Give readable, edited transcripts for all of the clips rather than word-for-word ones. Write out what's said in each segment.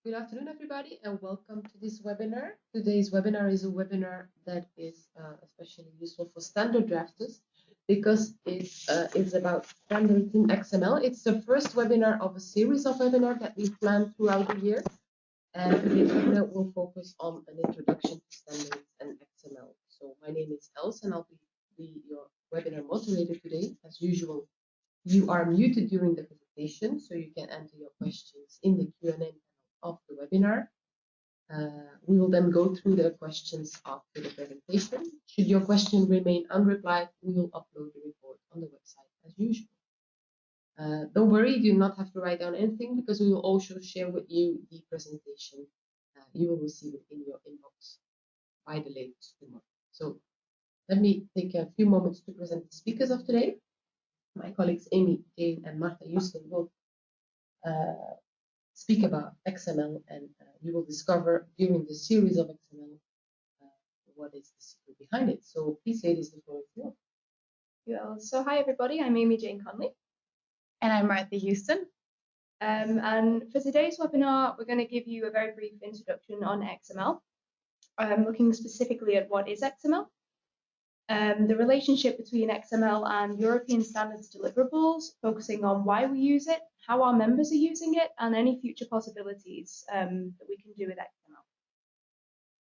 Good afternoon, everybody, and welcome to this webinar. Today's webinar is a webinar that is especially useful for standard drafters because it is about standards in XML. It's the first webinar of a series of webinars that we've planned throughout the year. And today's webinar will focus on an introduction to standards and XML. So my name is Els, and I'll be your webinar moderator today. As usual, you are muted during the presentation, so you can enter your questions in the Q&A panel of the webinar. We will then go through the questions after the presentation. Should your question remain unreplied, we will upload the report on the website as usual. Don't worry, you do not have to write down anything because we will also share with you the presentation. You will receive it in your inbox by the latest tomorrow. So let me take a few moments to present the speakers of today. My colleagues Amy, Jane, and Martha Houston will speak about XML, and you will discover during the series of XML what is the secret behind it. So please, ladies, the floor is yours. Yeah, so hi everybody, I'm Amy Jane Conley. And I'm Martha Houston. And for today's webinar, we're going to give you a very brief introduction on XML, looking specifically at what is XML, the relationship between XML and European standards deliverables, focusing on why we use it, how our members are using it, and any future possibilities that we can do with XML.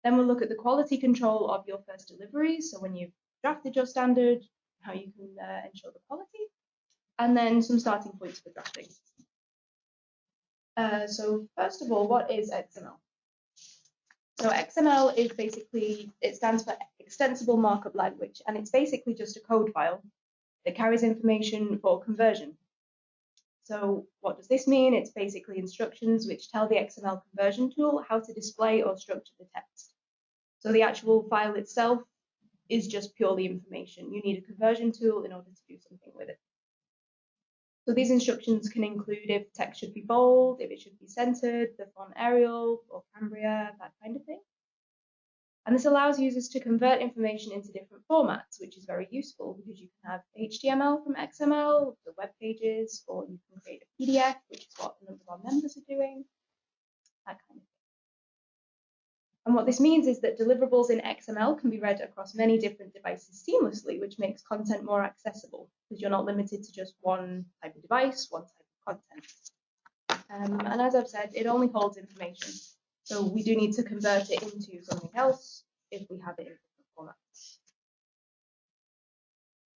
Then we'll look at the quality control of your first deliveries, so when you've drafted your standard, how you can ensure the quality, and then some starting points for drafting. So first of all, what is XML? So XML is basically, it stands for Extensible Markup Language, and it's basically just a code file that carries information for conversion. So what does this mean? It's basically instructions which tell the XML conversion tool how to display or structure the text. So the actual file itself is just purely information. You need a conversion tool in order to do something with it. So these instructions can include if text should be bold, if it should be centered, the font Arial or Cambria, that kind of thing. And this allows users to convert information into different formats, which is very useful because you can have HTML from XML, the web pages, or you can create a PDF, which is what a number of our members are doing, that kind of thing. And what this means is that deliverables in XML can be read across many different devices seamlessly, which makes content more accessible because you're not limited to just one type of device, one type of content. And as I've said, it only holds information. So we do need to convert it into something else if we have it in different formats.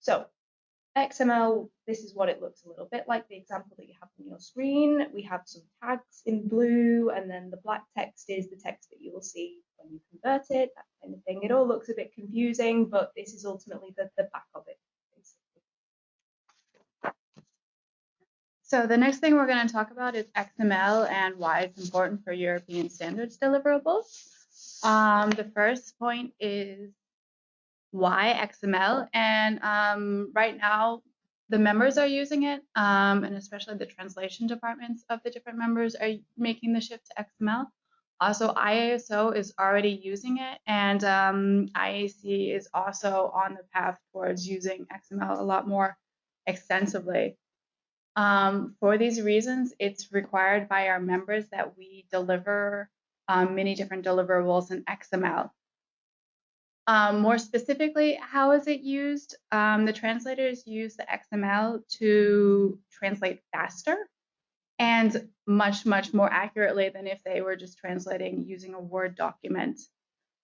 So XML, this is what it looks a little bit like the example that you have on your screen. We have some tags in blue, and then the black text is the text that you will see when you convert it, that kind of thing. It all looks a bit confusing, but this is ultimately the back of it, basically. So the next thing we're going to talk about is XML and why it's important for European standards deliverables. The first point is why XML, and right now the members are using it, and especially the translation departments of the different members are making the shift to XML. Also, IASO is already using it, and IAC is also on the path towards using XML a lot more extensively. For these reasons, it's required by our members that we deliver many different deliverables in XML. More specifically, how is it used? The translators use the XML to translate faster and much, much more accurately than if they were just translating using a Word document.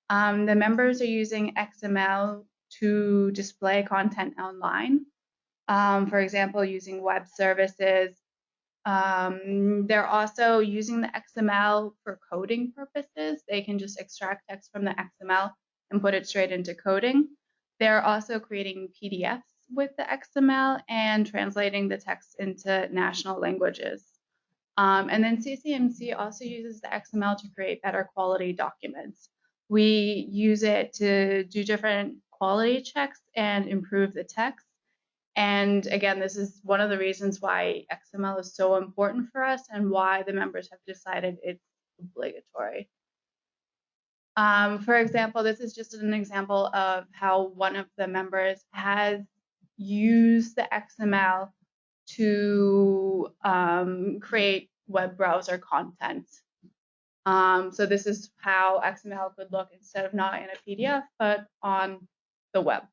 The members are using XML to display content online. For example, using web services. They're also using the XML for coding purposes. They can just extract text from the XML and put it straight into coding. They're also creating PDFs with the XML and translating the text into national languages. And then CCMC also uses the XML to create better quality documents. We use it to do different quality checks and improve the text. And again, this is one of the reasons why XML is so important for us and why the members have decided it's obligatory. For example, this is just an example of how one of the members has used the XML to create web browser content. So this is how XML could look instead of not in a PDF, but on the web.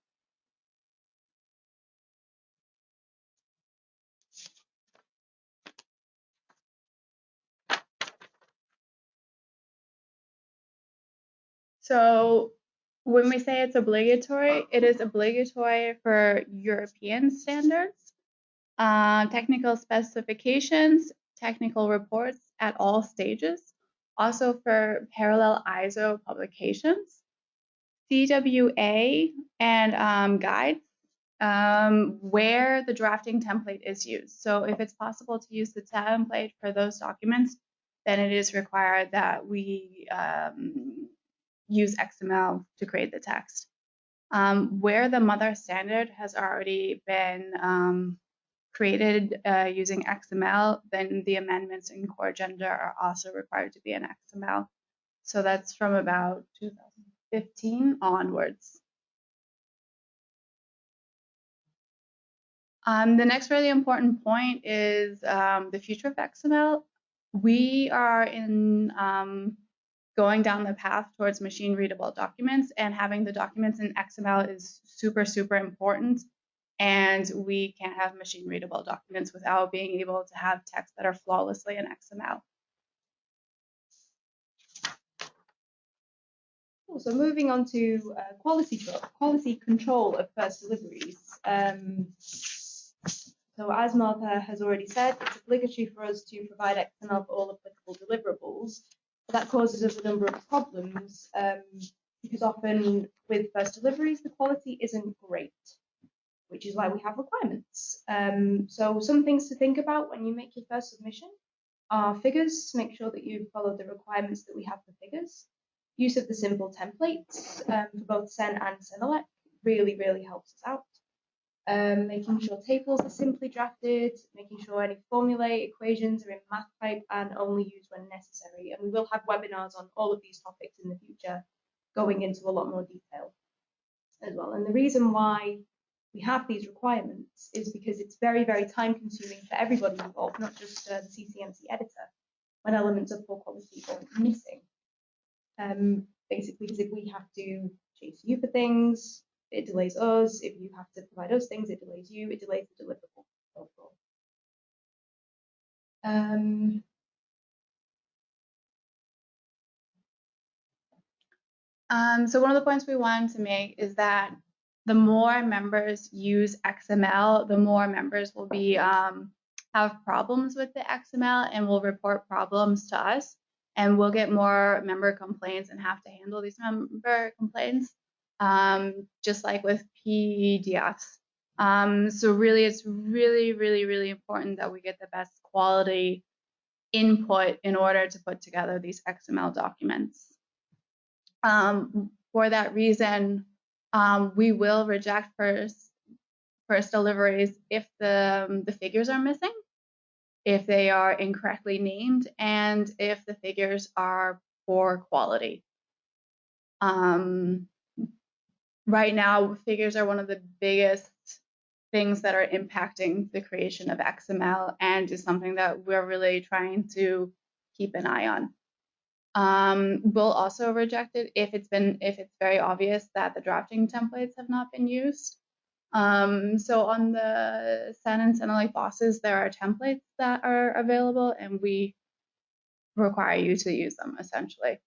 So when we say it's obligatory, it is obligatory for European standards, technical specifications, technical reports at all stages, also for parallel ISO publications, CWA, and guides where the drafting template is used. So if it's possible to use the template for those documents, then it is required that we use XML to create the text. Where the mother standard has already been created using XML, then the amendments in core gender are also required to be in XML. So that's from about 2015 onwards. The next really important point is the future of XML. We are in going down the path towards machine readable documents, and having the documents in XML is super, super important. And we can't have machine readable documents without being able to have text that are flawlessly in XML. Cool. So moving on to quality control of first deliveries. So as Martha has already said, it's obligatory for us to provide XML for all applicable deliverables. That causes us a number of problems because often with first deliveries, the quality isn't great, which is why we have requirements. So some things to think about when you make your first submission are figures. Make sure that you follow the requirements that we have for figures. Use of the simple templates for both Sen and Senelec really, really helps us out. Making sure tables are simply drafted, making sure any formulae, equations are in math type and only used when necessary. And we will have webinars on all of these topics in the future, going into a lot more detail as well. And the reason why we have these requirements is because it's very, very time consuming for everybody involved, not just the CCMC editor, when elements of poor quality go missing. Basically, because if we have to chase you for things, it delays us. If you have to provide us things, it delays you. It delays the deliverable overall. So one of the points we wanted to make is that the more members use XML, the more members will be have problems with the XML and will report problems to us, and we'll get more member complaints and have to handle these member complaints, just like with PDFs. So really, it's really, really, really important that we get the best quality input in order to put together these XML documents. For that reason, we will reject first deliveries if the figures are missing, if they are incorrectly named, and if the figures are poor quality. Right now, figures are one of the biggest things that are impacting the creation of XML, and is something that we're really trying to keep an eye on. We'll also reject it if it's very obvious that the drafting templates have not been used. So on the Sen and Senelec bosses, there are templates that are available, and we require you to use them essentially.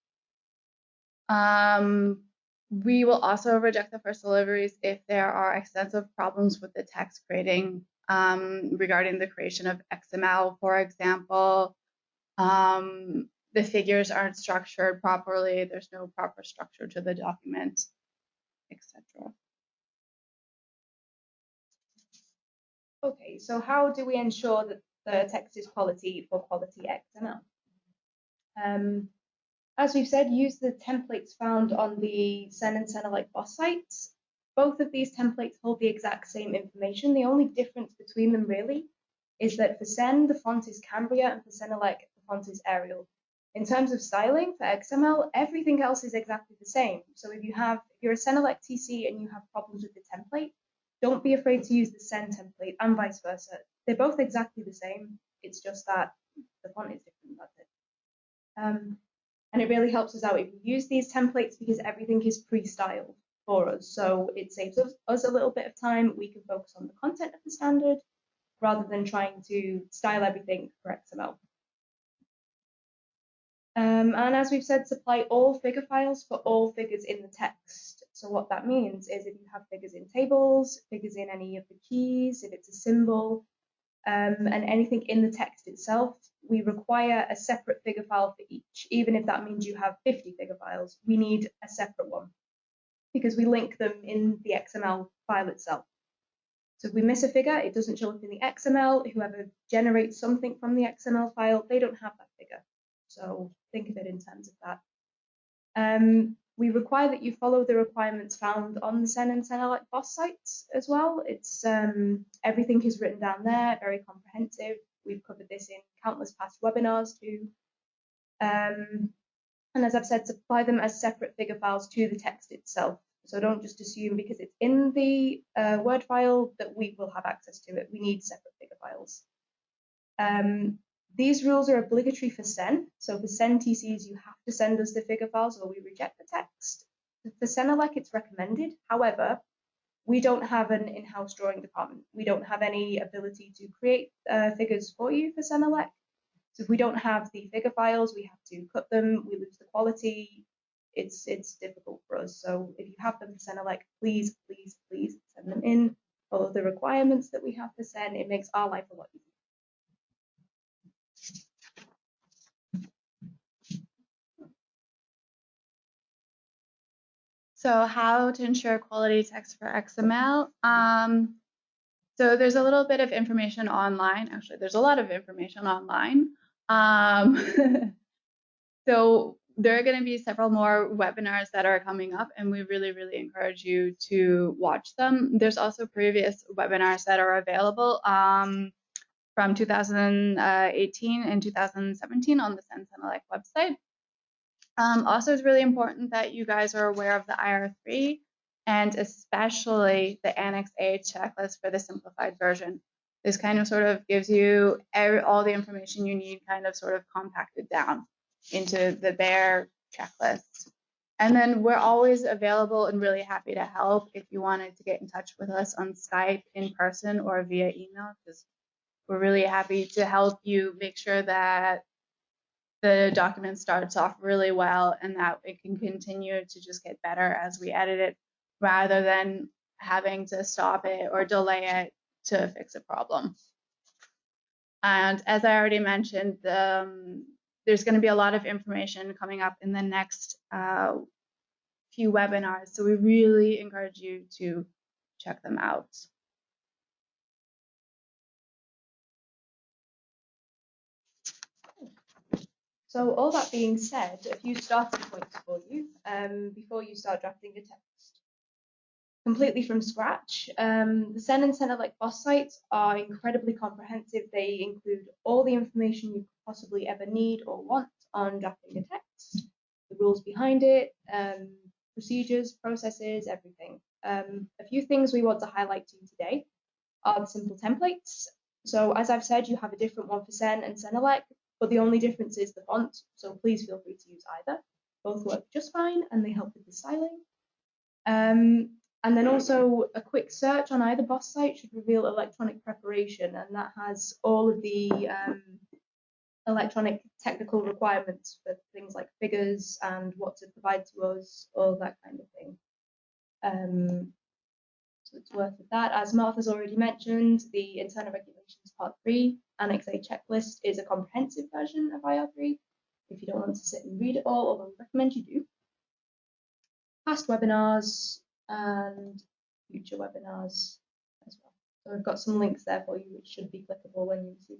We will also reject the first deliveries if there are extensive problems with the text grading regarding the creation of XML, for example. The figures aren't structured properly, there's no proper structure to the document, etc. Okay, so how do we ensure that the text is quality for quality XML? As we've said, use the templates found on the Sen and Senelec boss sites. Both of these templates hold the exact same information. The only difference between them really is that for Sen, the font is Cambria, and for Senelec, the font is Arial. In terms of styling for XML, everything else is exactly the same. So if you're a Senelec TC and you have problems with the template, don't be afraid to use the Sen template and vice versa. They're both exactly the same. It's just that the font is different. That's it. And it really helps us out if we use these templates because everything is pre-styled for us. So it saves us a little bit of time. We can focus on the content of the standard rather than trying to style everything for XML. And as we've said, supply all figure files for all figures in the text. So what that means is if you have figures in tables, figures in any of the keys, if it's a symbol, and anything in the text itself, we require a separate figure file for each. Even if that means you have 50 figure files, we need a separate one because we link them in the XML file itself. So if we miss a figure, it doesn't show up in the XML. Whoever generates something from the XML file, they don't have that figure. So think of it in terms of that. We require that you follow the requirements found on the Sen and Senelec BOSS sites as well. It's everything is written down there, very comprehensive. We've covered this in countless past webinars too. And as I've said, supply them as separate figure files to the text itself. So don't just assume because it's in the Word file that we will have access to it. We need separate figure files. These rules are obligatory for Sen. So for Sen TCs, you have to send us the figure files or we reject the text. For Senelec, it's recommended. However, we don't have an in-house drawing department. We don't have any ability to create figures for you for Senelec. So if we don't have the figure files, we have to cut them, we lose the quality. It's difficult for us. So if you have them for Senelec, please, please, please send them in. Follow the requirements that we have for Sen. It makes our life a lot easier. So how to ensure quality text for XML? So there's a little bit of information online. Actually, there's a lot of information online. So there are going to be several more webinars that are coming up, and we really, really encourage you to watch them. There's also previous webinars that are available from 2018 and 2017 on the Sen Senelec website. Also, it's really important that you guys are aware of the IR3 and especially the Annex A checklist for the simplified version. This kind of sort of gives you all the information you need kind of sort of compacted down into the bare checklist. And then we're always available and really happy to help if you wanted to get in touch with us on Skype, in person, or via email, because we're really happy to help you make sure that the document starts off really well and that it can continue to just get better as we edit it rather than having to stop it or delay it to fix a problem. And as I already mentioned, there's going to be a lot of information coming up in the next few webinars, so we really encourage you to check them out. So all that being said, a few starting points for you before you start drafting your text. Completely from scratch, the Sen and Senelec BOSS sites are incredibly comprehensive. They include all the information you could possibly ever need or want on drafting a text, the rules behind it, procedures, processes, everything. A few things we want to highlight to you today are the simple templates. So as I've said, you have a different one for Sen and Senelec, but the only difference is the font. So please feel free to use either. Both work just fine and they help with the styling. And then also a quick search on either BOSS site should reveal electronic preparation, and that has all of the electronic technical requirements for things like figures and what to provide to us, all that kind of thing. So it's worth that. As Martha's already mentioned, the Internal Regulations Part 3 Annex A checklist is a comprehensive version of IR3. If you don't want to sit and read it all, although we recommend you do. Past webinars and future webinars as well. So we've got some links there for you which should be clickable when you receive